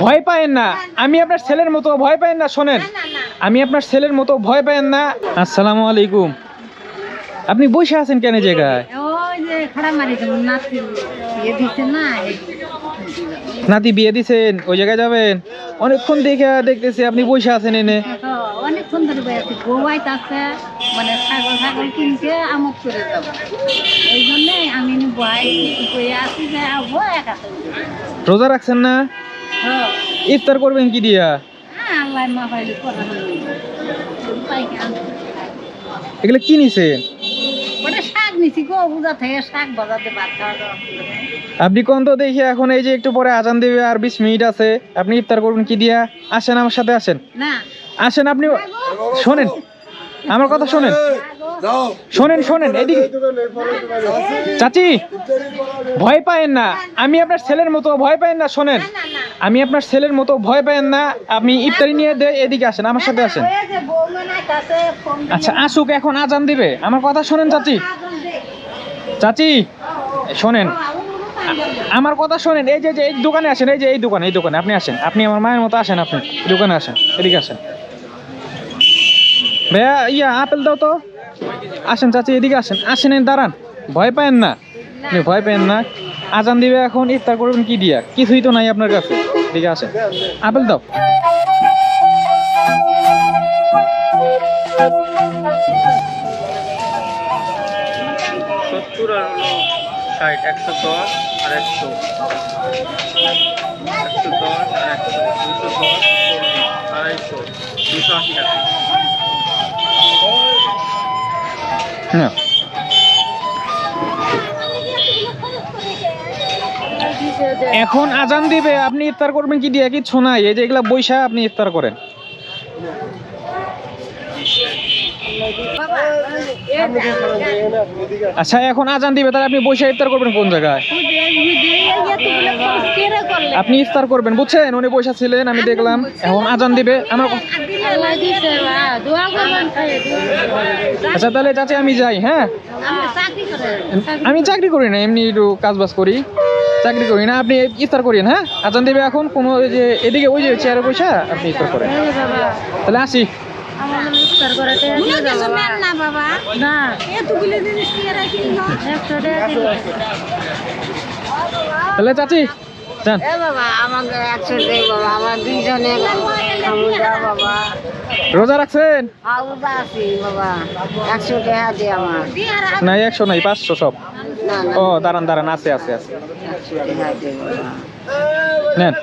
ভয় পায়েন না, আমি আপনার ছেলের মতো, ভয় পায়েন না। শোনেন, আমি আপনার ছেলের মতো, ভয় পায়েন না। আসসালামু আলাইকুম। আপনি বসে আছেন কেন জায়গায়? নাতি বিয়ে দিছেন, ওই জায়গায় যাবেন? অনেকক্ষণ দেখতেছি আপনি বসে আছেন এনে। অনেকক্ষণ ধরে গোয়াইত আছে, মানে ছাগল কিনতে আমক করে যাব, এই জন্য আমি আছি যে একা। রোজা রাখছেন না? ইফতার করবেন কি দিয়া? আল্লাহ মা পাইলে করা এগুলো কি নিছেন? ওটা শাক নিছি গো, বুঝা থেকে শাক বাজাতে ভাত খাওয়া। আপনি কোন তো দেখি এখন এই যে একটু পরে আজান দিবে আর 20 মিনিট আছে, আপনি ইফতার করবেন কি দিয়া? আসেন আমার সাথে, আসেন না আসেন। আপনি শোনেন, আমার কথা শোনেন, শোনেন এদিকে। চাচি ভয় পায়েন না, আমি আপনার ছেলের মতো, ভয় পায়েন না। শোনেন, আমি আপনার ছেলের মতো, ভয় পায়েন না। আপনি ইফতারি নিয়ে এদিকে আসেন, আমার সাথে আসেন। আচ্ছা আসুক, এখন আজান দিবে, আমার কথা শোনেন চাচি। চাচি শোনেন, আমার কথা শোনেন। এই যে এই দোকানে আসেন, এই যে এই দোকানে আপনি আসেন, আপনি আমার মায়ের মতো আসেন, আপনি দোকানে আসেন, এদিকে আসেন। ভাইয়া আপেল দাও তো। আসেন চাচি, এদিকে আসেন, দাঁড়ান। ভয় পায়েন না, আপনি ভয় পায়েন না। আজান দিবে এখন, ইফতার করবেন কি দিয়া? কিছুই তো নাই আপনার কাছে। এদিকে আসেন, আপেল দাও। সত্তর আর 60, 110 আর 100, 110 আর 100, 210, 280, 280 টাকা। না এখন আজান দিবে, আপনি ইফতার করবেন কি দিয়া? কিচ্ছু নাই, এই যে এগুলা বৈশা আপনি ইফতার করেন। আচ্ছা এখন আজান দিবে, তাহলে আপনি বৈশা ইফতার করবেন কোন জায়গায়? আপনি ইফতার করবেন, বুঝছেন? উনি বৈশা ছিলেন, আমি দেখলাম। এখন আজান দিবে আমার। আচ্ছা তাহলে চাচি আমি যাই। হ্যাঁ, আমি চাকরি করি না, এমনি একটু কাজ বাজ করি, চাকরি করি না। আপনি ইফতার করেন। হ্যাঁ, আজান দিবে এখন, কোনো ওই যে এদিকে ওই যে চেয়ারে বসে আপনি ইফতার করেন। তাহলে আসি। তাহলে চাচি যান। রোজা রাখছেন? না 100 নাই, 500 সব। ও দাঁড়ান আছে নেন।